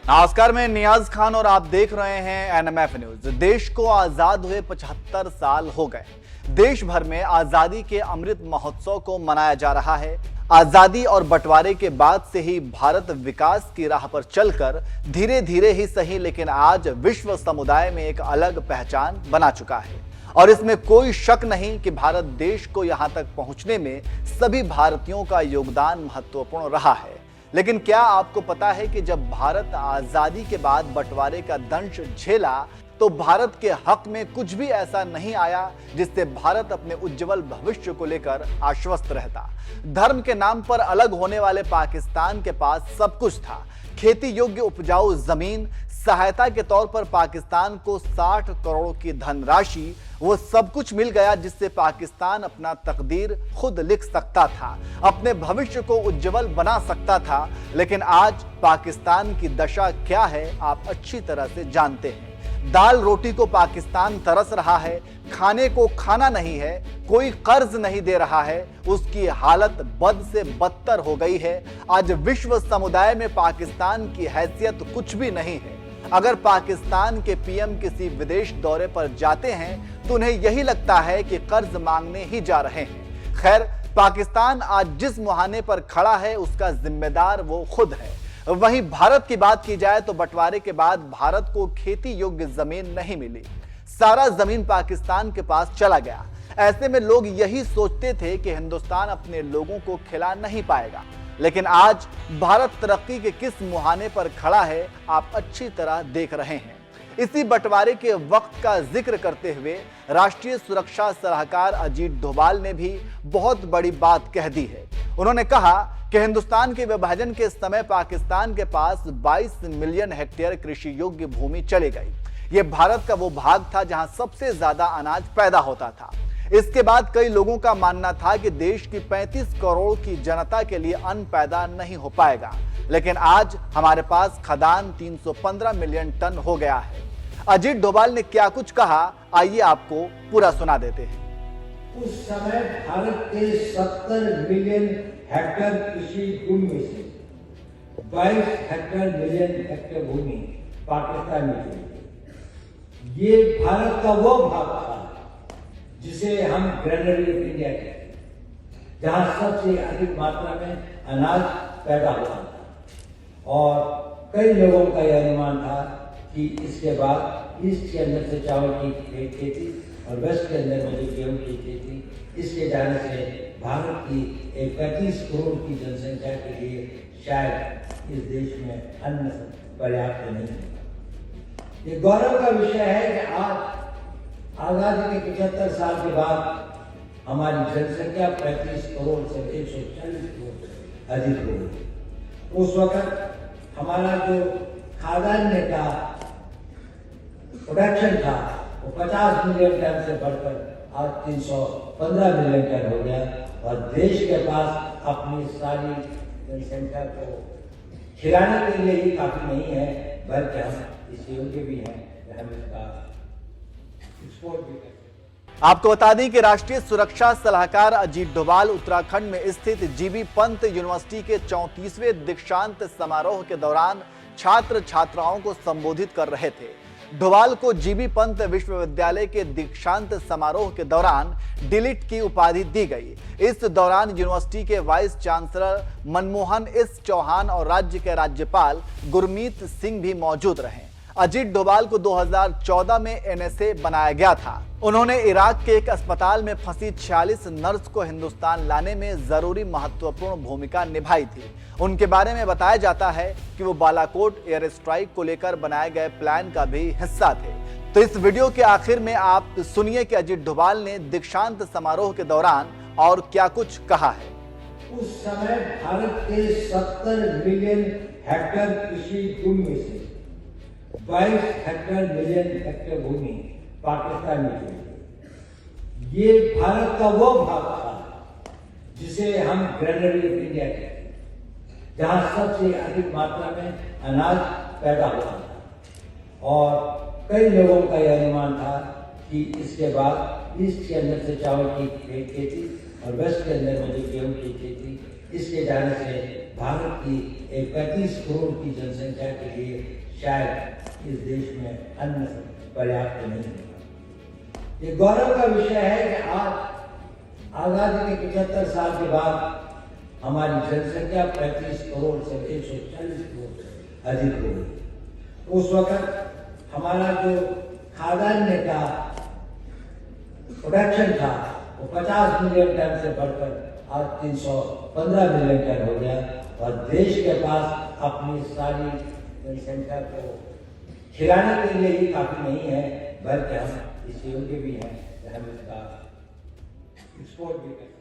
नमस्कार, मैं नियाज खान और आप देख रहे हैं एनएमएफ न्यूज। देश को आजाद हुए 75 साल हो गए। देश भर में आजादी के अमृत महोत्सव को मनाया जा रहा है। आजादी और बंटवारे के बाद से ही भारत विकास की राह पर चलकर धीरे धीरे ही सही, लेकिन आज विश्व समुदाय में एक अलग पहचान बना चुका है। और इसमें कोई शक नहीं कि भारत देश को यहां तक पहुंचने में सभी भारतीयों का योगदान महत्वपूर्ण रहा है। लेकिन क्या आपको पता है कि जब भारत आजादी के बाद बंटवारे का दंश झेला तो भारत के हक में कुछ भी ऐसा नहीं आया जिससे भारत अपने उज्जवल भविष्य को लेकर आश्वस्त रहता। धर्म के नाम पर अलग होने वाले पाकिस्तान के पास सब कुछ था। खेती योग्य उपजाऊ जमीन, सहायता के तौर पर पाकिस्तान को 60 करोड़ की धनराशि, वो सब कुछ मिल गया जिससे पाकिस्तान अपना तकदीर खुद लिख सकता था, अपने भविष्य को उज्जवल बना सकता था। लेकिन आज पाकिस्तान की दशा क्या है आप अच्छी तरह से जानते हैं। दाल रोटी को पाकिस्तान तरस रहा है, खाने को खाना नहीं है, कोई कर्ज नहीं दे रहा है, उसकी हालत बद से बदतर हो गई है। आज विश्व समुदाय में पाकिस्तान की हैसियत कुछ भी नहीं है। अगर पाकिस्तान के पीएम किसी विदेश दौरे पर जाते हैं तो उन्हें यही लगता है कि कर्ज मांगने ही जा रहे हैं। खैर, पाकिस्तान आज जिस मुहाने पर खड़ा है उसका जिम्मेदार वो खुद है। वहीं भारत की बात की जाए तो बंटवारे के बाद भारत को खेती योग्य जमीन नहीं मिली, सारा जमीन पाकिस्तान के पास चला गया। ऐसे में लोग यही सोचते थे कि हिंदुस्तान अपने लोगों को खिला नहीं पाएगा। लेकिन आज भारत तरक्की के किस मुहाने पर खड़ा है आप अच्छी तरह देख रहे हैं। इसी बंटवारे के वक्त का जिक्र करते हुए राष्ट्रीय सुरक्षा सलाहकार अजीत डोभाल ने भी बहुत बड़ी बात कह दी है। उन्होंने कहा कि हिंदुस्तान के विभाजन के समय पाकिस्तान के पास 22 मिलियन हेक्टेयर कृषि योग्य भूमि चली गई। यह भारत का वो भाग था जहां सबसे ज्यादा अनाज पैदा होता था। इसके बाद कई लोगों का मानना था कि देश की 35 करोड़ की जनता के लिए अन्न पैदा नहीं हो पाएगा। लेकिन आज हमारे पास खदान 315 मिलियन टन हो गया है। अजीत डोभाल ने क्या कुछ कहा, आइए आपको पूरा सुना देते हैं। उस समय भारत के 70 मिलियन हेक्टेयर कृषि भूमि में से 22 मिलियन हेक्टेयर भूमि पाकिस्तान में थी। ये भारत का वो भाग था जिसे हम ग्रेनरी ऑफ इंडिया कहते हैं, जहां सबसे अधिक मात्रा में अनाज पैदा होता था। और कई लोगों का यह अनुमान था कि इसके बाद ईस्ट के अंदर से चावल की खेती और वेस्ट के अंदर में जो गेहूं की खेती, इसके जाने से भारत की एक 35 करोड़ की जनसंख्या के लिए शायद इस देश में अन्न पर्याप्त नहीं है। ये गौरव का विषय है कि आज आजादी के 75 साल के बाद हमारी जनसंख्या 35 करोड़ से 140 करोड़ से अधिक हो गई। उस वक्त हमारा जो खाद्यान्न का प्रोडक्शन था वो 50 मिलियन टन से बढ़कर आज 315 मिलियन टन हो गया। और देश के पास अपनी सारी जनसंख्या को खिलाने के लिए ही काफी नहीं है, बल्कि हम इस योग्य भी हैं कि हम इसका एक्सपोर्ट भी करें। आपको बता दें कि राष्ट्रीय सुरक्षा सलाहकार अजीत डोभाल उत्तराखंड में स्थित जीबी पंत यूनिवर्सिटी के 34वें दीक्षांत समारोह के दौरान छात्र छात्राओं को संबोधित कर रहे थे। डोभाल को जीबी पंत विश्वविद्यालय के दीक्षांत समारोह के दौरान डिलीट की उपाधि दी गई। इस दौरान यूनिवर्सिटी के vice chancellor Manmohan S Chauhan और राज्य के राज्यपाल गुरमीत सिंह भी मौजूद रहे। अजीत डोभाल को 2014 में एनएसए बनाया गया था। उन्होंने इराक के एक अस्पताल में फंसी 46 नर्स को हिंदुस्तान लाने में जरूरी महत्वपूर्ण भूमिका निभाई थी। उनके बारे में बताया जाता है कि वो बालाकोट एयर स्ट्राइक को लेकर बनाए गए प्लान का भी हिस्सा थे। तो इस वीडियो के आखिर में आप सुनिए कि अजीत डोभाल ने दीक्षांत समारोह के दौरान और क्या कुछ कहा है। उस समय भारत के 70 मिलियन हेक्टेयर कृषि भूमि में से 22 मिलियन हेक्टेयर भूमि पाकिस्तान में थी। ये भारत का वो भाग था जिसे हम ग्रेनरी ऑफ इंडिया कहते हैं, जहां सबसे अधिक मात्रा में अनाज पैदा होता था। और कई लोगों का यह अनुमान था कि इसके बाद ईस्ट के अंदर से चावल की खेती और वेस्ट के अंदर में जो गेहूं की खेती, इसके जाने से भारत की एक 35 करोड़ की जनसंख्या के लिए शायद इस देश में अन्न पर्याप्त नहीं होगा। ये गौरव का विषय है कि आज आजादी के 75 साल के बाद हमारी जनसंख्या 35 करोड़ से 140 करोड़ से अधिक हो गई। उस वक्त हमारा जो खाद्यान्न का प्रोडक्शन था वो 50 मिलियन टन से बढ़कर आज 315 मिलियन टन हो गया और देश के पास अपनी सारी जनसंख्या को खिलाने के लिए ही काफी नहीं है, बल्कि हम इस योग्य भी हैं कि हम इसका एक्सपोर्ट भी करें।